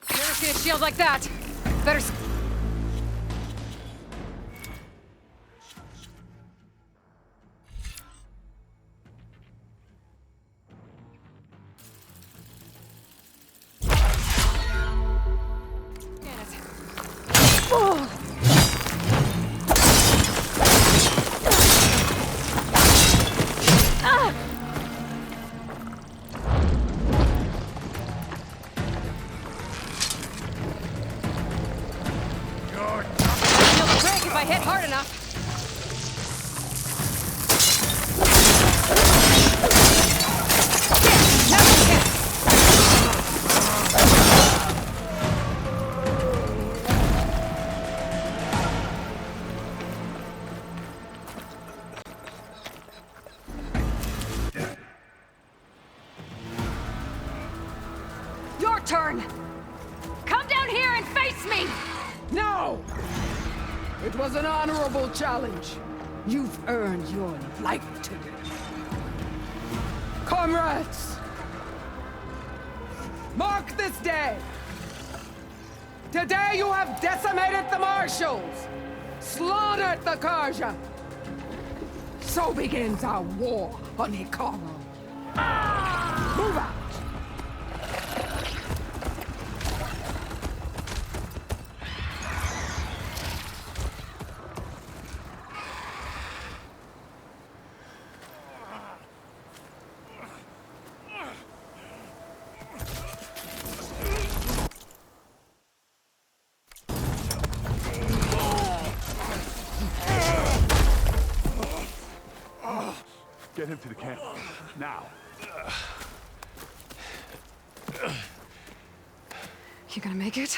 Never seen a shield like that. Better. If I hit hard enough. Your turn. Come down here and face me. No! It was an honorable challenge. You've earned your life today. Comrades! Mark this day! Today you have decimated the Marshals! Slaughtered the Karja! So begins our war on Hikaru. Move out! Get him to the camp. Now. You gonna make it?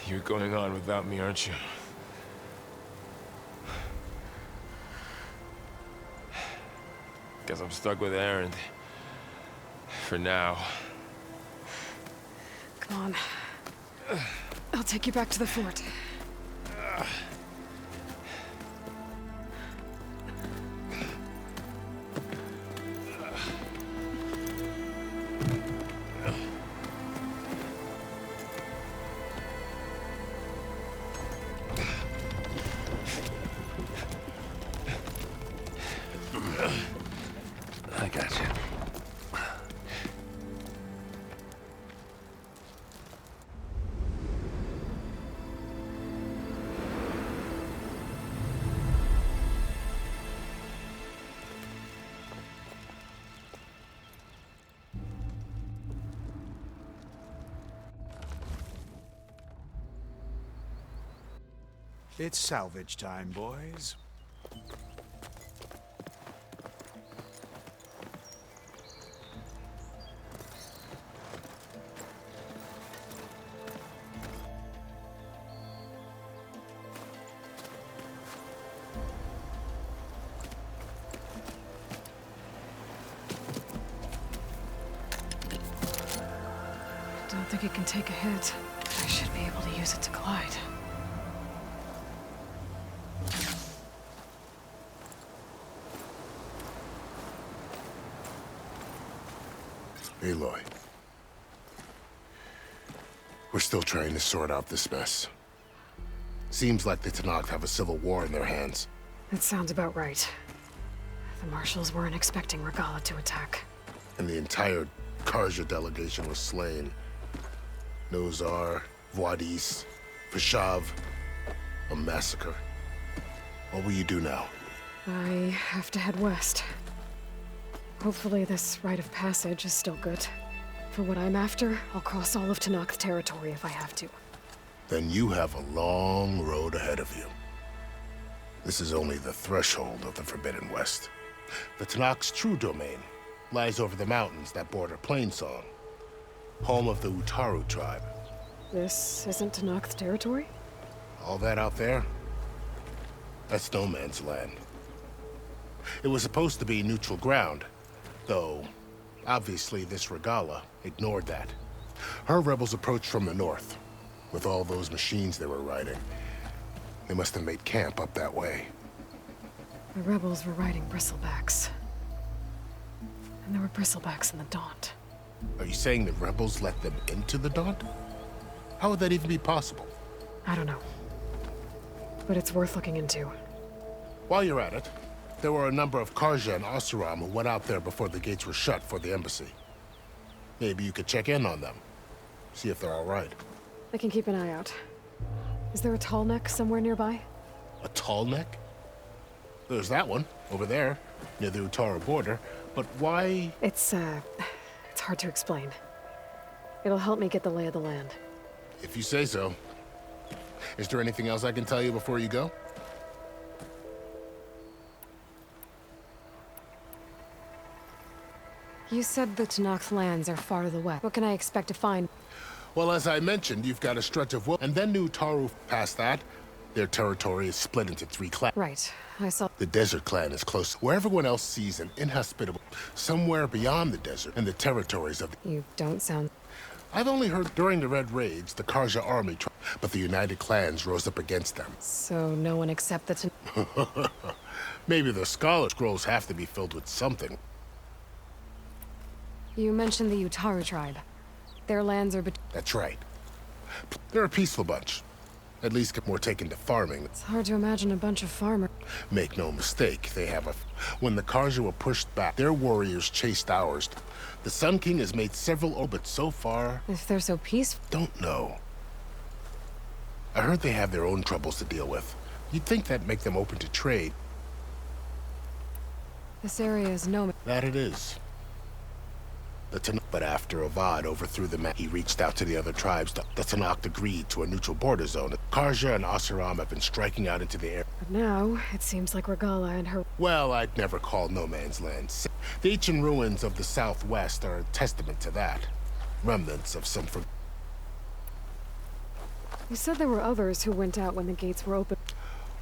You're going on without me, aren't you? Guess I'm stuck with Aaron. For now. Come on. I'll take you back to the fort. I got you. It's salvage time, boys. Don't think it can take a hit. I should be able to use it to glide. Aloy. We're still trying to sort out this mess. Seems like the Tenakth have a civil war in their hands. That sounds about right. The Marshals weren't expecting Regala to attack. And the entire Karja delegation was slain. Nozar, Voidis, Vashav. A massacre. What will you do now? I have to head west. Hopefully this rite of passage is still good. For what I'm after, I'll cross all of Tenakth territory if I have to. Then you have a long road ahead of you. This is only the threshold of the Forbidden West. The Tenakth's true domain lies over the mountains that border Plainsong, home of the Utaru tribe. This isn't Tenakth territory? All that out there? That's no man's land. It was supposed to be neutral ground, though obviously this Regala ignored that. Her rebels approached from the north, with all those machines they were riding. They must have made camp up that way. The rebels were riding bristlebacks. And there were bristlebacks in the Daunt. Are you saying the rebels let them into the Daunt? How would that even be possible? I don't know. But it's worth looking into. While you're at it, there were a number of Karja and Oseram who went out there before the gates were shut for the embassy. Maybe you could check in on them. See if they're all right. I can keep an eye out. Is there a tall neck somewhere nearby? A tall neck? There's that one, over there, near the Utaru border. But why? It's hard to explain. It'll help me get the lay of the land. If you say so. Is there anything else I can tell you before you go? You said the Tenakth lands are far to the west. What can I expect to find? Well, as I mentioned, you've got a stretch of and then New Utaru past that. Their territory is split into 3 clans. Right. I saw... The Desert Clan is close, where everyone else sees an inhospitable... somewhere beyond the desert and the territories of... You don't sound... I've only heard during the Red Raids, the Karja army, but the United Clans rose up against them. So no one except the Maybe the Scholar Scrolls have to be filled with something. You mentioned the Utaru tribe. Their lands are... That's right. They're a peaceful bunch. At least get more taken to farming. It's hard to imagine a bunch of farmers. Make no mistake, they have a... When the Karja were pushed back, their warriors chased ours. The Sun King has made several, but so far... If they're so peaceful... Don't know. I heard they have their own troubles to deal with. You'd think that'd make them open to trade. This area is no... That it is. But after Avad overthrew the he reached out to the other tribes. The Tenakth agreed to a neutral border zone. Karja and Oseram have been striking out into the air. But now, it seems like Regala and her... Well, I'd never call no man's land. The ancient ruins of the southwest are a testament to that. Remnants of some... You said there were others who went out when the gates were open.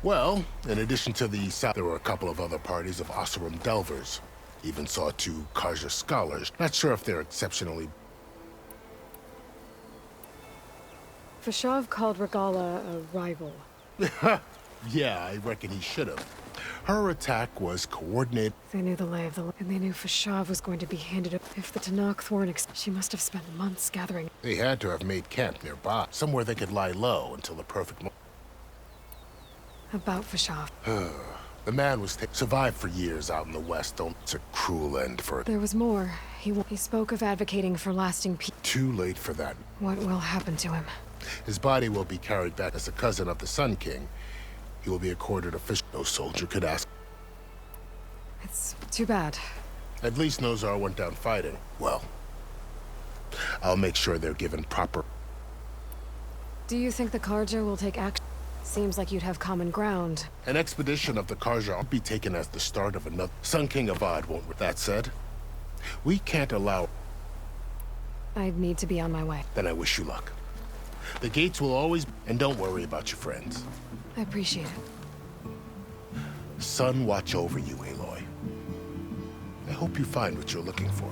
Well, in addition to the south, there were a couple of other parties of Oseram Delvers. Even saw 2 Karja scholars. Not sure if they're exceptionally... Fashav called Regala a rival. Yeah, I reckon he should have. Her attack was coordinated. They knew the lay of the land, and they knew Fashav was going to be handed up. If the Tenakth weren't she must have spent months gathering. They had to have made camp nearby, somewhere they could lie low until the perfect moment. About Fashav. The man was survived for years out in the west. It's a cruel end for it. There was more. He spoke of advocating for lasting peace. Too late for that. What will happen to him? His body will be carried back as a cousin of the Sun King. He will be accorded official. No soldier could ask. It's too bad. At least Nozar went down fighting. Well, I'll make sure they're given proper... Do you think the Karja will take action? Seems like you'd have common ground. An expedition of the Karja will be taken as the start of another. Sun King Avad won't. With that said, we can't allow... I'd need to be on my way. Then I wish you luck. The gates will always... And don't worry about your friends. I appreciate it. Sun watch over you, Aloy. I hope you find what you're looking for.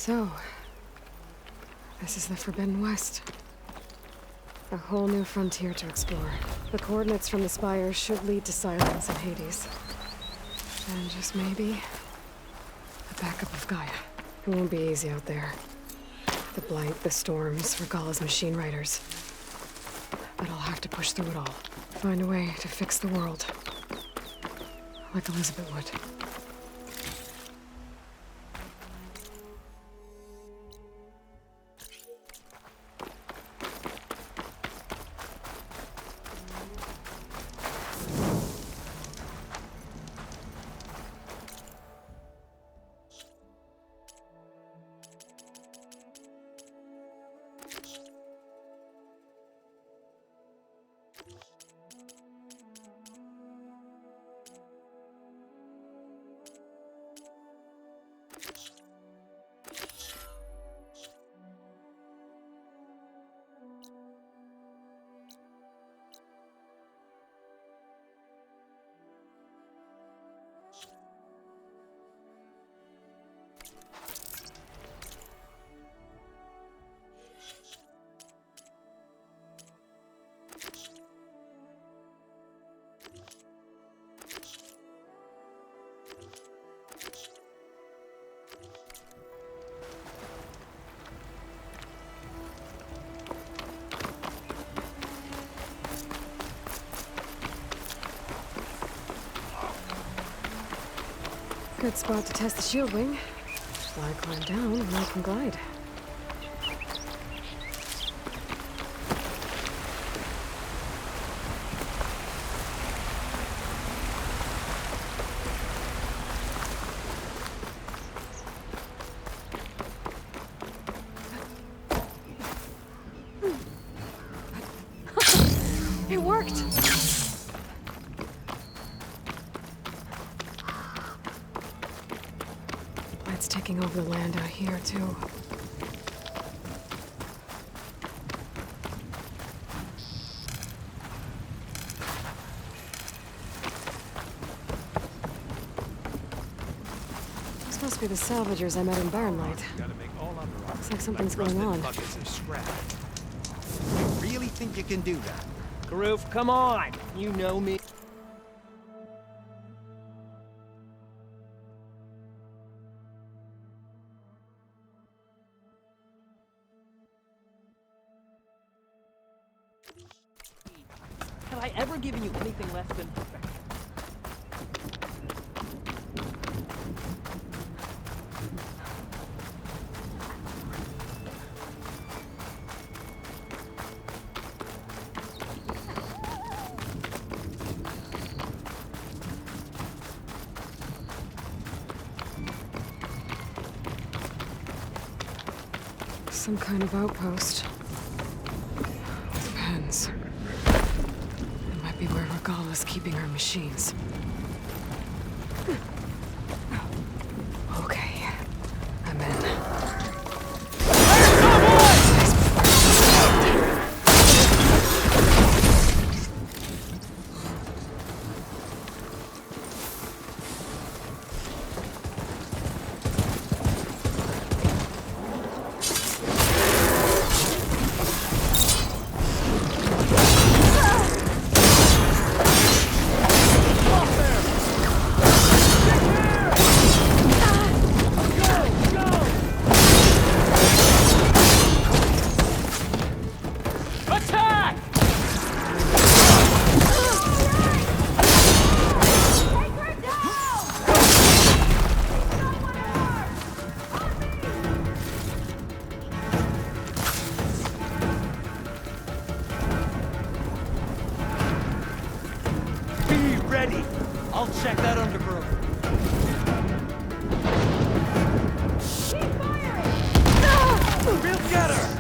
So, this is the Forbidden West. A whole new frontier to explore. The coordinates from the spires should lead to Silence and Hades. And just maybe, a backup of Gaia. It won't be easy out there. The Blight, the Storms, Regalla's machine riders. But I'll have to push through it all. Find a way to fix the world. Like Elizabeth would. Good spot to test the shield wing. While I climb down and I can glide. It worked! It's taking over the land out here, too. This must be the salvagers I met in Barrenlight. Looks like something's going on. Buckets of scrap. You really think you can do that? Karoof, come on! You know me. Have I ever given you anything less than perfection? Some kind of outpost. Depends. It might be where Regalla's keeping her machines. Okay. I'm in. Ready! I'll check that undergrowth. Keep firing! We'll get her!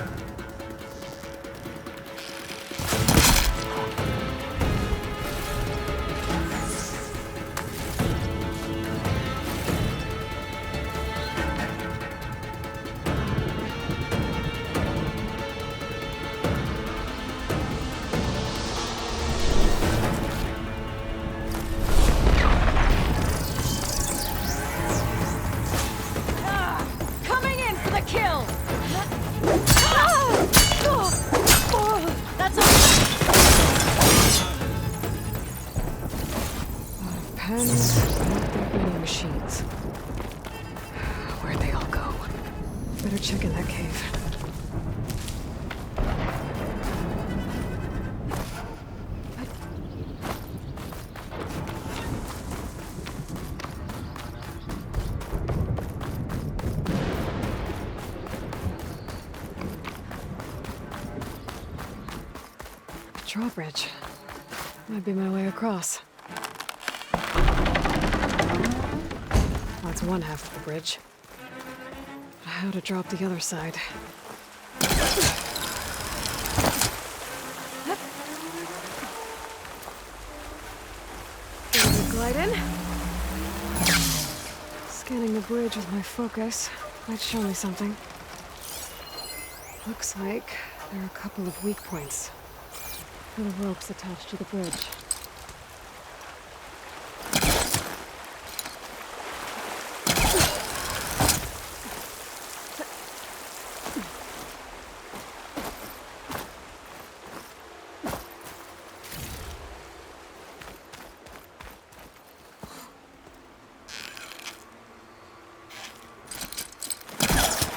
And not that many machines. Where'd they all go? Better check in that cave. Drawbridge. Might be my way across. That's one half of the bridge. But how to drop the other side? Glide in. Scanning the bridge with my focus might show me something. Looks like there are a couple of weak points. For the ropes attached to the bridge.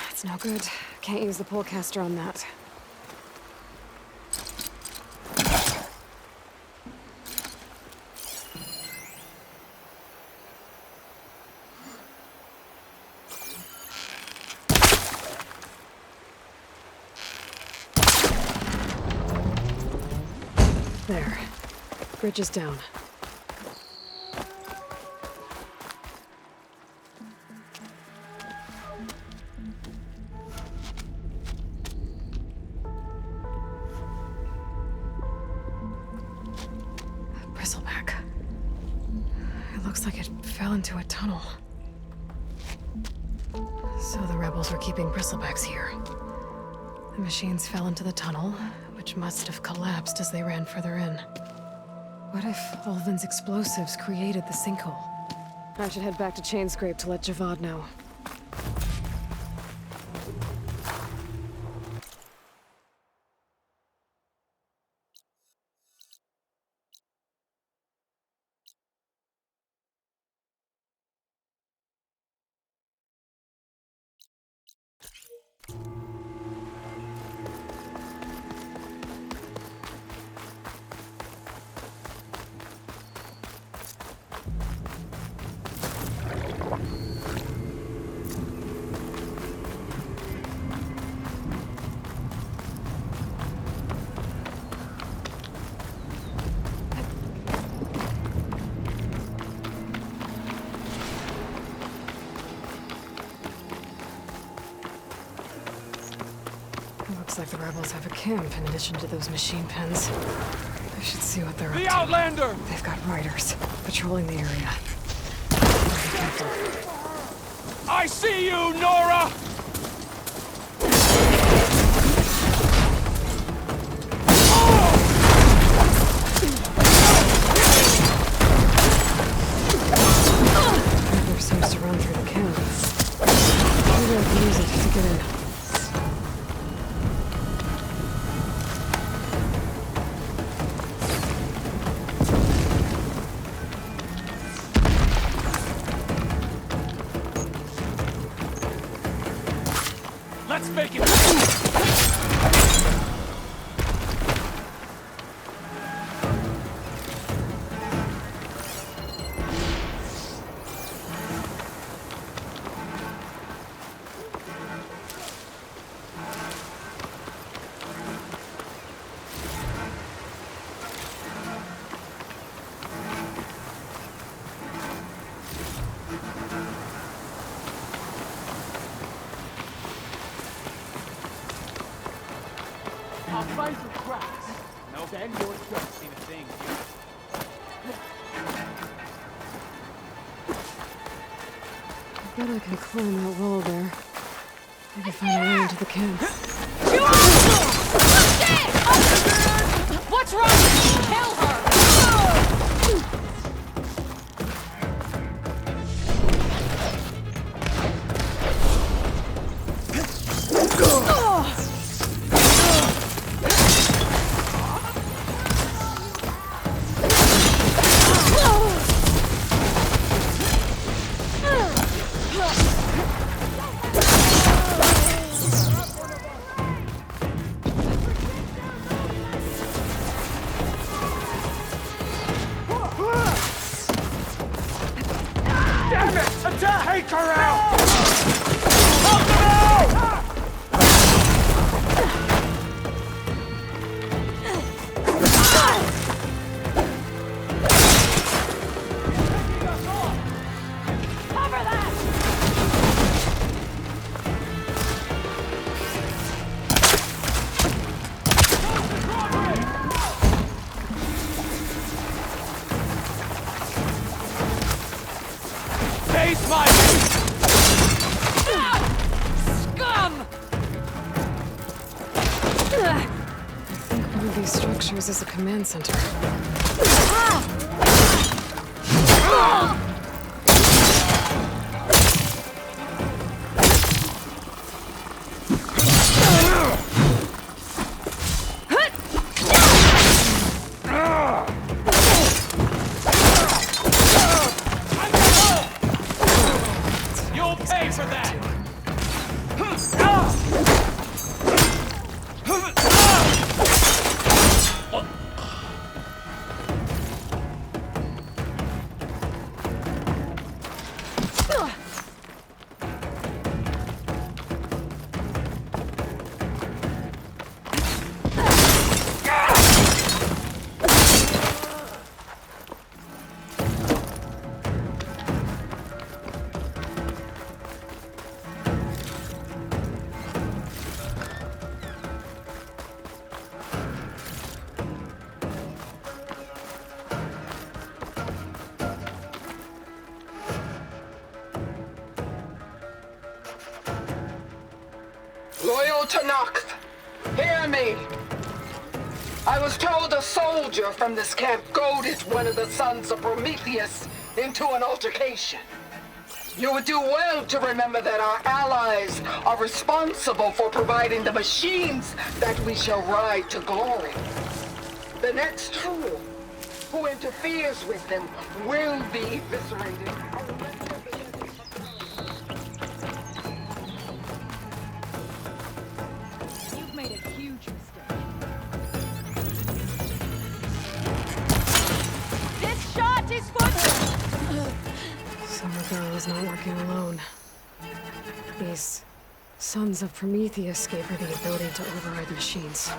That's no good. Can't use the polecaster on that. There. Bridge is down. Bristleback. It looks like it fell into a tunnel. So the rebels were keeping bristlebacks here. The machines fell into the tunnel, which must have collapsed as they ran further in. What if Ulvin's explosives created the sinkhole? I should head back to Chainscrape to let Javad know. Looks like the rebels have a camp in addition to those machine pens. I should see what they're up to. The Outlander! They've got riders patrolling the area. Be careful. I see you, Nora! There seems to run through the camp. Maybe I can use it to get in. Let's make it! I'll find some cracks. No, then you're just seen a thing. I bet I can climb that wall there. Maybe find a way into the camp. What's wrong? Kill her! I think one of these structures is a command center. You'll pay for that! Loyal to Noct, hear me. I was told a soldier from this camp goaded one of the sons of Prometheus into an altercation. You would do well to remember that our allies are responsible for providing the machines that we shall ride to glory. The next fool who interferes with them will be eviscerated. You've made a huge mistake. This shot is for... Summer is not working alone. These sons of Prometheus gave her the ability to override machines.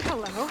Hello.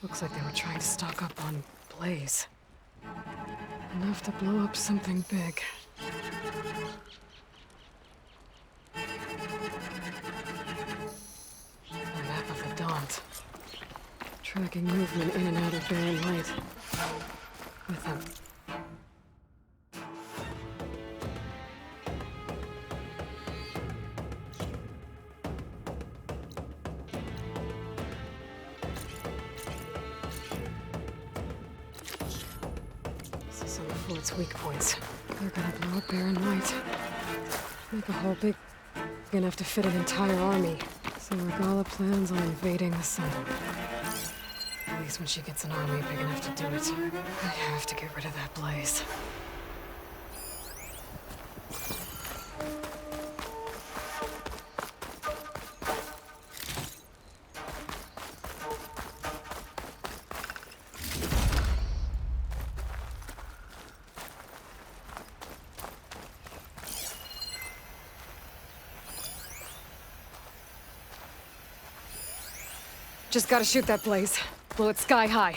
Looks like they were trying to stock up on blaze. Enough to blow up something big. A map of the Daunt. Tracking movement in and out of barren light. With them. for its weak points. They're gonna blow up Barren White. Make a hole big enough to fit an entire army. So Regala plans on invading the sun. At least when she gets an army big enough to do it. I have to get rid of that blaze. Just gotta shoot that blaze. Blow it sky high.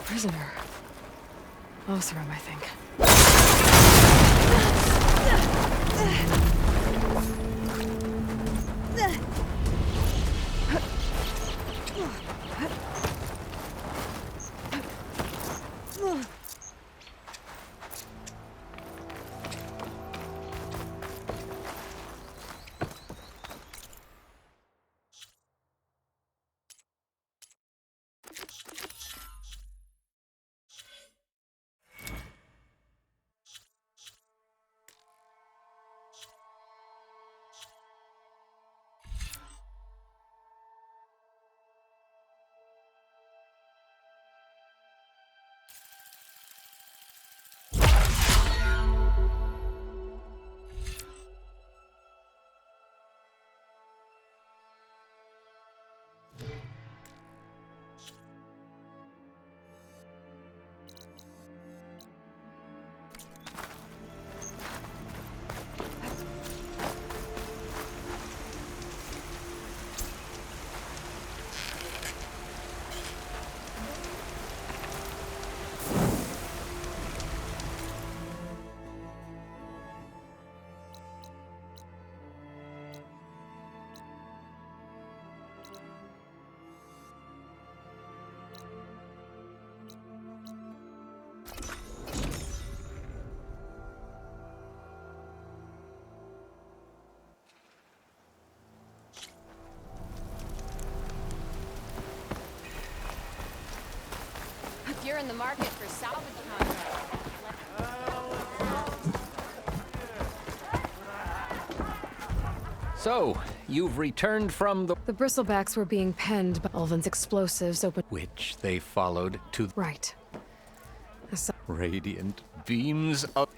Prisoner. Osram, I think. If you're in the market for salvage contracts, So, you've returned from the... The bristlebacks were being penned by Ulvin's explosives open... which they followed to... Right. Radiant beams of...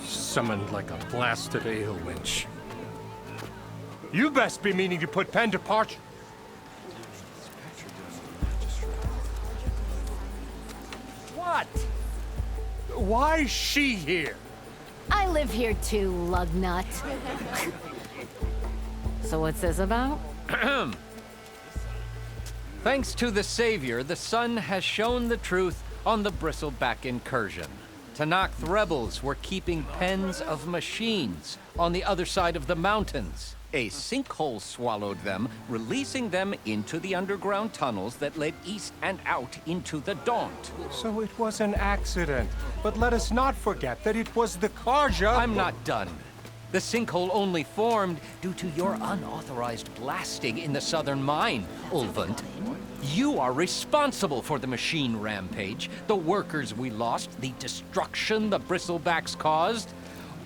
Summoned like a blasted ale winch. You best be meaning to put pen to parchment. What? Why is she here? I live here too, lugnut. So what's this about? Thanks to the Savior, the sun has shown the truth on the bristleback incursion. Tanakh rebels were keeping pens of machines on the other side of the mountains. A sinkhole swallowed them, releasing them into the underground tunnels that led east and out into the Daunt. So it was an accident. But let us not forget that it was the Karja... I'm not done. The sinkhole only formed due to your unauthorized blasting in the southern mine, Ulvund. You are responsible for the machine rampage, the workers we lost, the destruction the bristlebacks caused.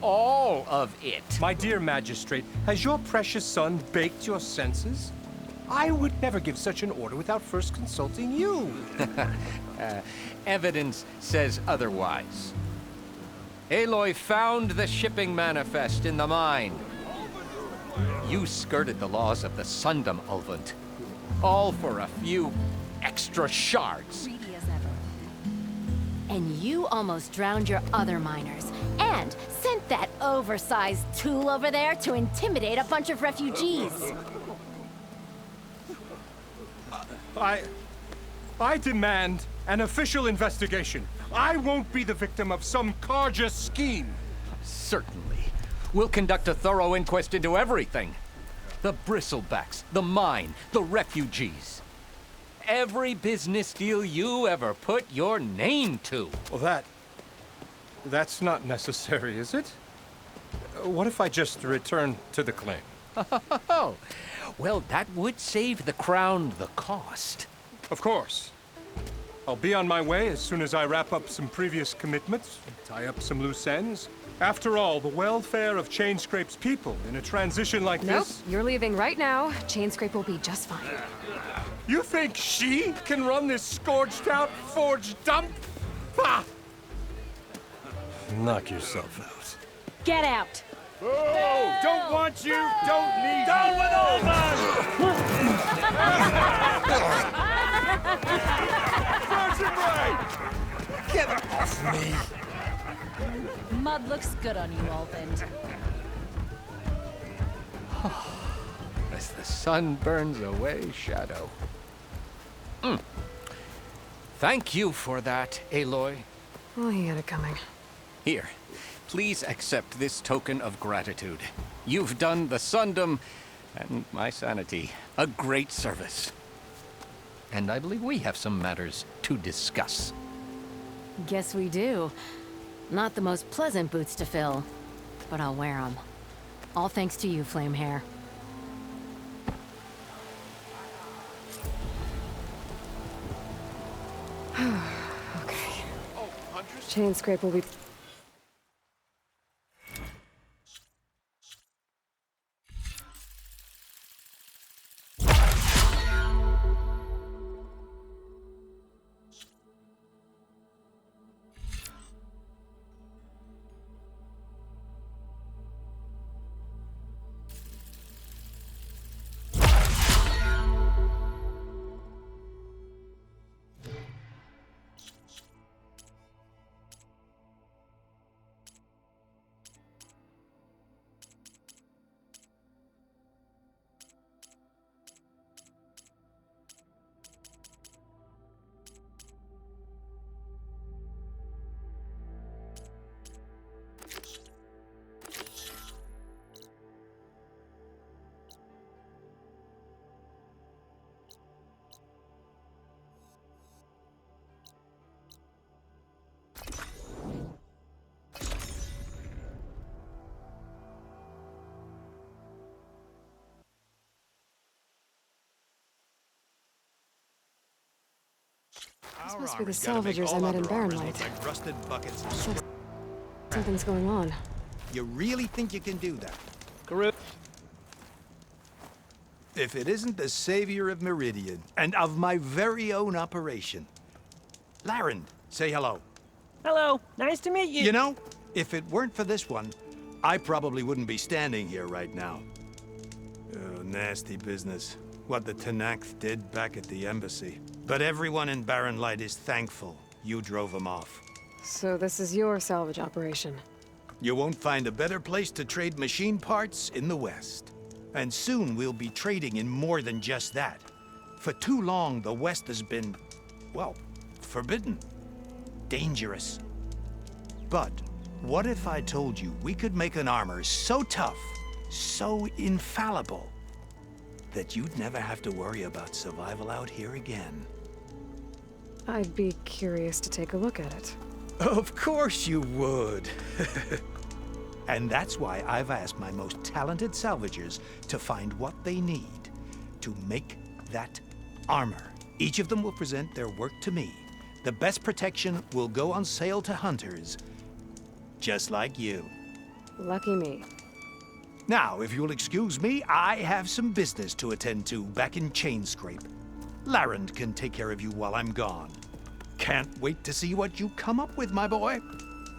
All of it. My dear magistrate, has your precious son baked your senses? I would never give such an order without first consulting you. Evidence says otherwise. Aloy found the shipping manifest in the mine. You skirted the laws of the Sundom, Ulvund. All for a few extra shards. Greedy as ever. And you almost drowned your other miners, and sent that oversized tool over there to intimidate a bunch of refugees. I demand an official investigation. I won't be the victim of some Carja scheme. Certainly. We'll conduct a thorough inquest into everything. The bristlebacks, the mine, the refugees. Every business deal you ever put your name to. Well, that's not necessary, is it? What if I just return to the claim? Oh, well, that would save the crown the cost. Of course. I'll be on my way as soon as I wrap up some previous commitments, tie up some loose ends. After all, the welfare of Chainscrape's people in a transition like this... Nope, you're leaving right now. Chainscrape will be just fine. You think she can run this scorched-out, forged dump? Ha! Knock yourself out. Get out! Oh, don't want you, don't need down with all Get off me! Mud looks good on you, Alvin. As the sun burns away shadow. Thank you for that, Aloy. Well, he had it coming. Here, please accept this token of gratitude. You've done the Sundom and my sanity a great service. And I believe we have some matters to discuss. Guess we do. Not the most pleasant boots to fill, but I'll wear them. All thanks to you, Flamehair. Okay. Chainscrape will be... This must be the salvagers I met in Barrenlight. Like rusted buckets of Something's going on. You really think you can do that? Correct. If it isn't the savior of Meridian, and of my very own operation. Laren, say hello. Hello. Nice to meet you. You know, if it weren't for this one, I probably wouldn't be standing here right now. Oh, nasty business. What the Tenakth did back at the embassy. But everyone in Barrenlight is thankful you drove them off. So this is your salvage operation. You won't find a better place to trade machine parts in the West. And soon we'll be trading in more than just that. For too long, the West has been, well, forbidden. Dangerous. But what if I told you we could make an armor so tough, so infallible, that you'd never have to worry about survival out here again? I'd be curious to take a look at it. Of course you would. And that's why I've asked my most talented salvagers to find what they need to make that armor. Each of them will present their work to me. The best protection will go on sale to hunters, just like you. Lucky me. Now, if you'll excuse me, I have some business to attend to back in Chainscrape. Laren can take care of you while I'm gone. Can't wait to see what you come up with, my boy.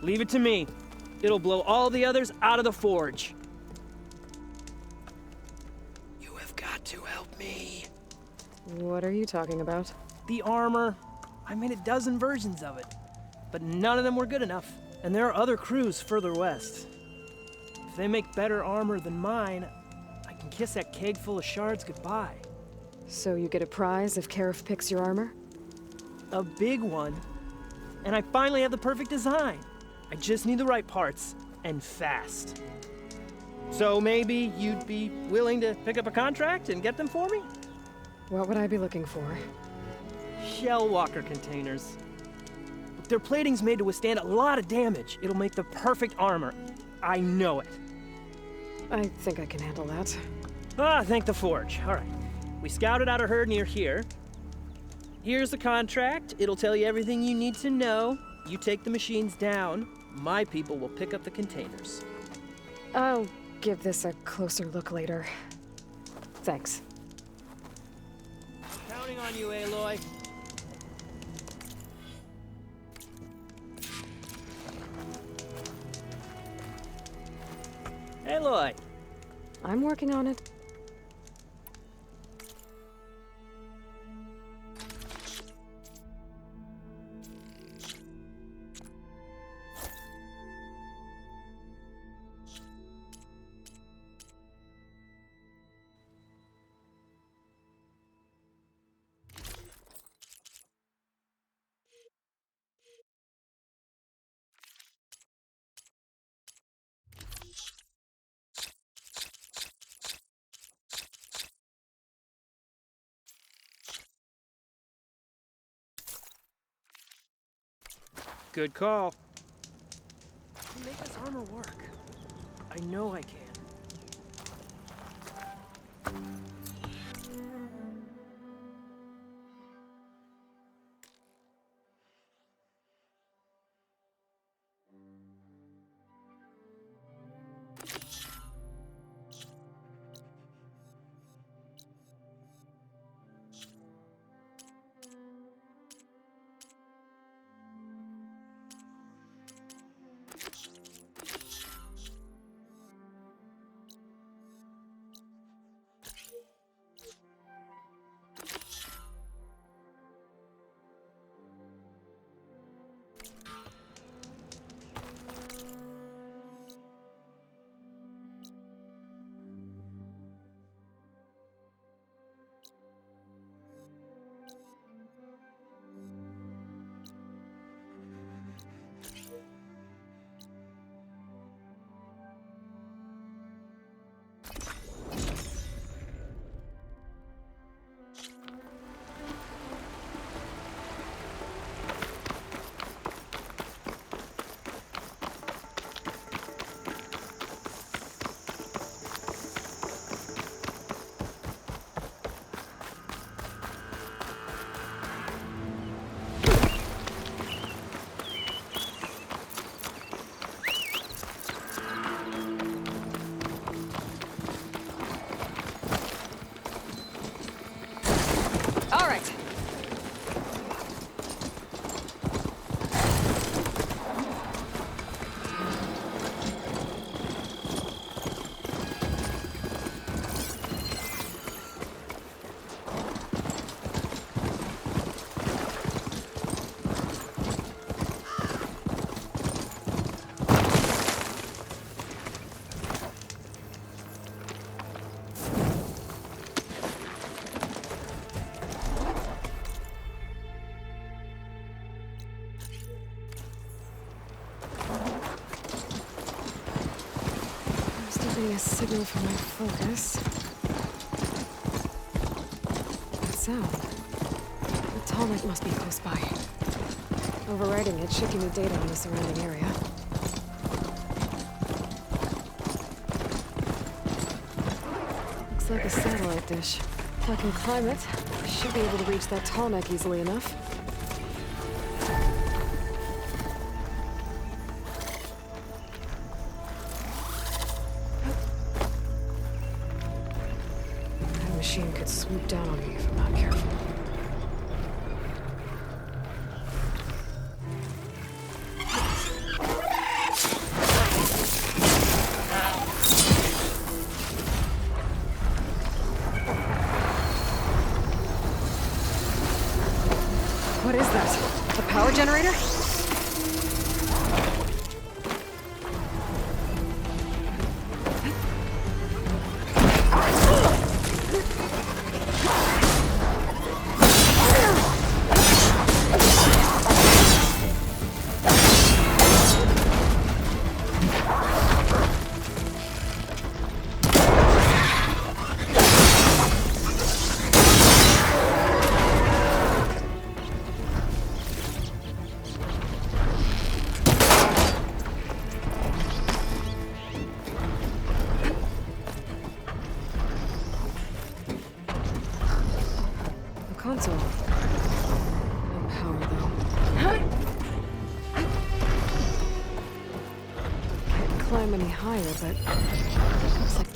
Leave it to me. It'll blow all the others out of the forge. You have got to help me. What are you talking about? The armor. I made a dozen versions of it, but none of them were good enough. And there are other crews further west. If they make better armor than mine, I can kiss that keg full of shards goodbye. So you get a prize if Karif picks your armor? A big one. And I finally have the perfect design. I just need the right parts, and fast. So maybe you'd be willing to pick up a contract and get them for me? What would I be looking for? Shell walker containers. Their plating's made to withstand a lot of damage. It'll make the perfect armor. I know it. I think I can handle that. Ah, thank the Forge. All right. We scouted out a herd near here. Here's the contract. It'll tell you everything you need to know. You take the machines down. My people will pick up the containers. I'll give this a closer look later. Thanks. Counting on you, Aloy. Aloy. I'm working on it. Good call. I can make this armor work. I know I can. All right. Getting a signal from my focus. That sound. The tallneck must be close by. Overriding it should give me data on the surrounding area. Looks like a satellite dish. If I can climb it, I should be able to reach that tallneck easily enough. Machine could swoop down on me if I'm not careful. What is that? A power generator? console. No power, though. Can't climb any higher, but looks like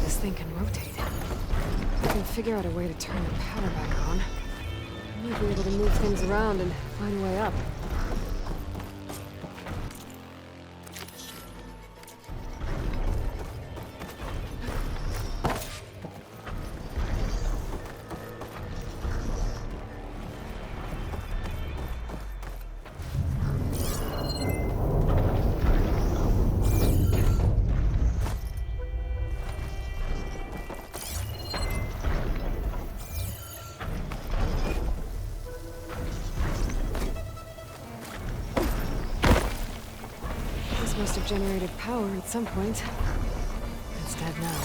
this thing can rotate. I can figure out a way to turn the power back on. I might be able to move things around and find a way up. Must have generated power at some point. It's dead now.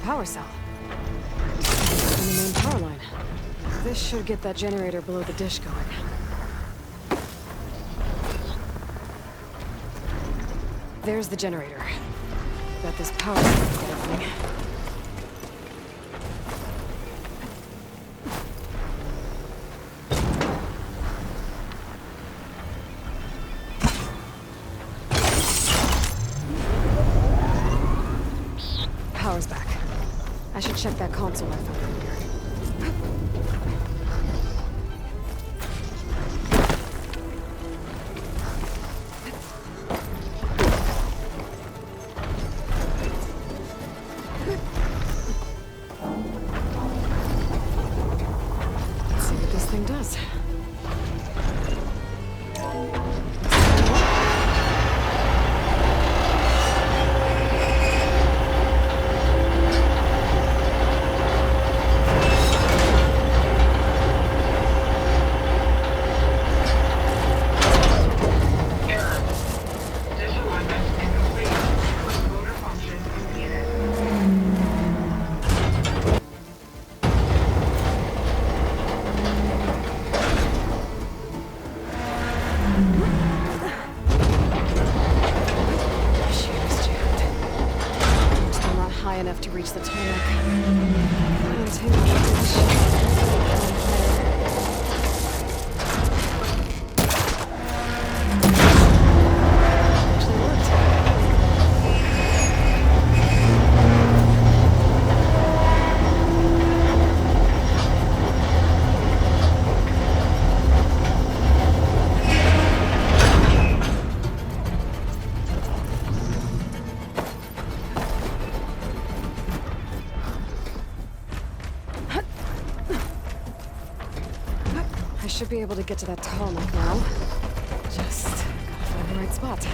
Power cell. And the main power line. This should get that generator below the dish going. There's the generator. Bet this power cell will get everything. Power's back. I should check that console I found earlier. Let's see what this thing does. enough to reach the tarmac. And take the I should be able to get to that tarmac now. Just gotta find the right spot.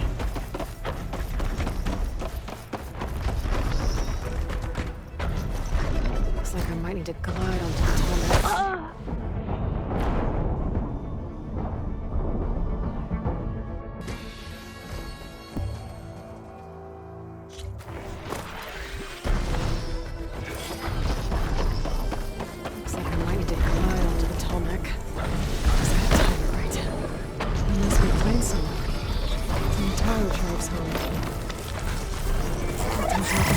Looks like I might need to glide onto the tarmac. Looks like I might need to glide onto the tarmac. Just gotta time it right. It must be plain somewhere. It's an entire tribe's home. That does not the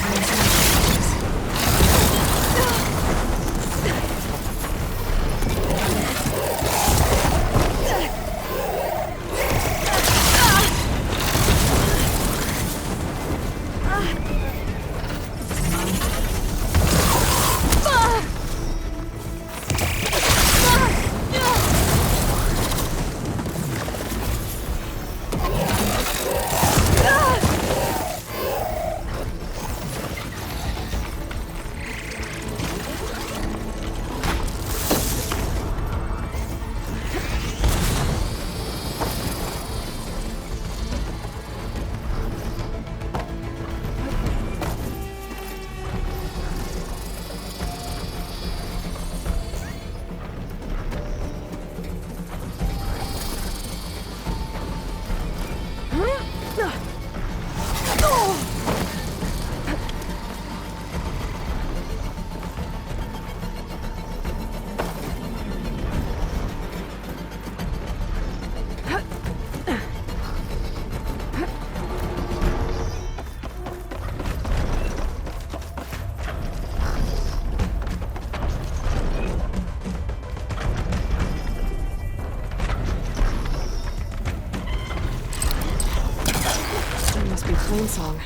must be plain song.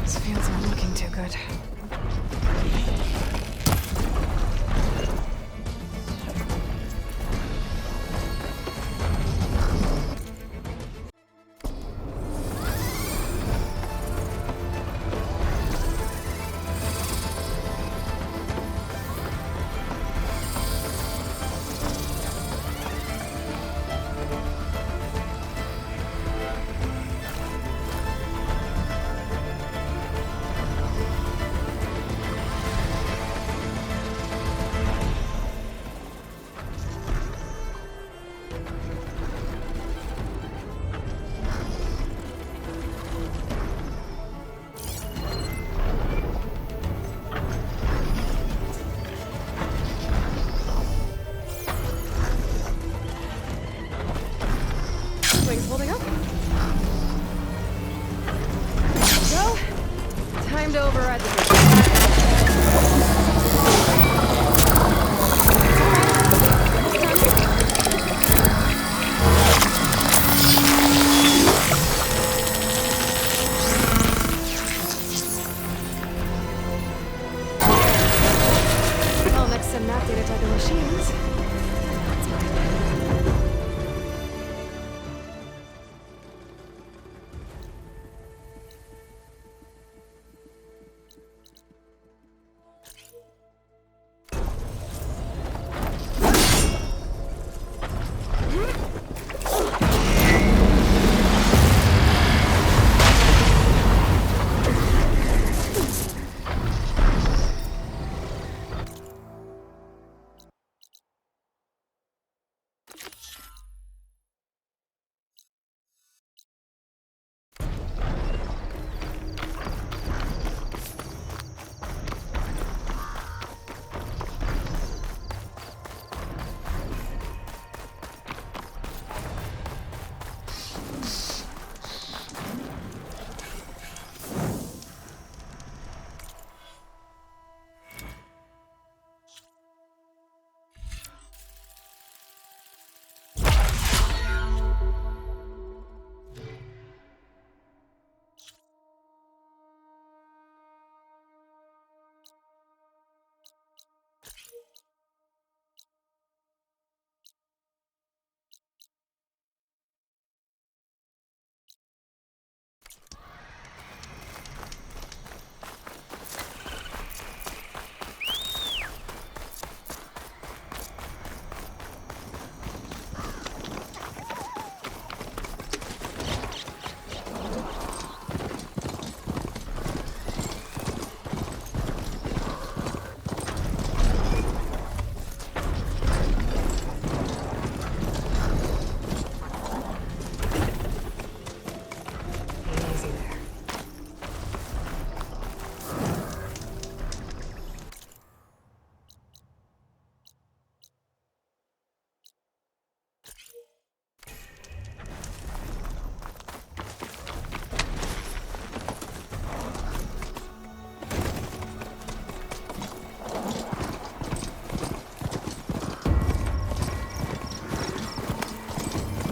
These fields aren't looking too good.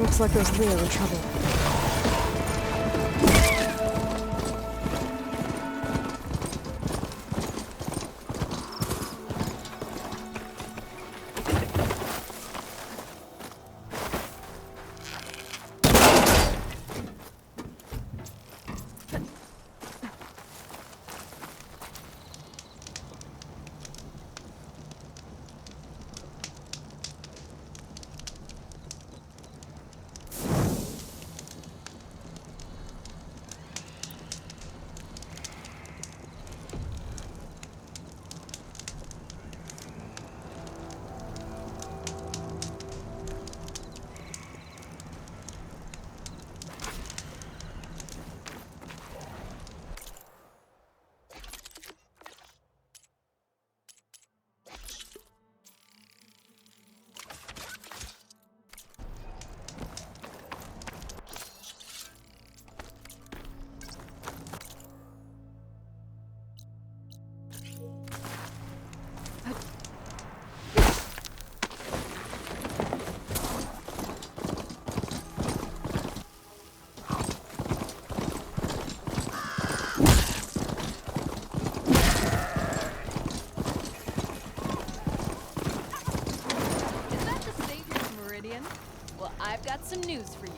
Looks like there's Leo in trouble. Well, I've got some news for you.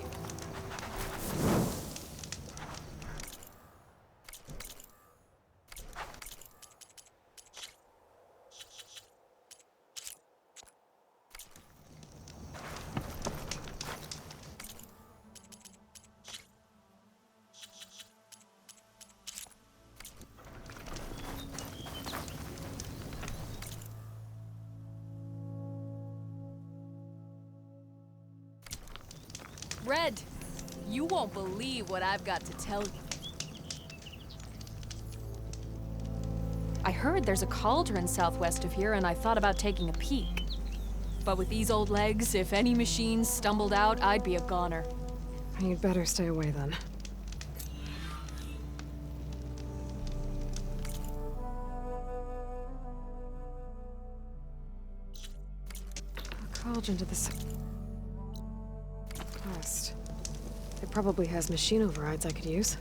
Red, you won't believe what I've got to tell you. I heard there's a cauldron southwest of here, and I thought about taking a peek. But with these old legs, if any machines stumbled out, I'd be a goner. You'd better stay away then. A cauldron to the west. It probably has machine overrides I could use.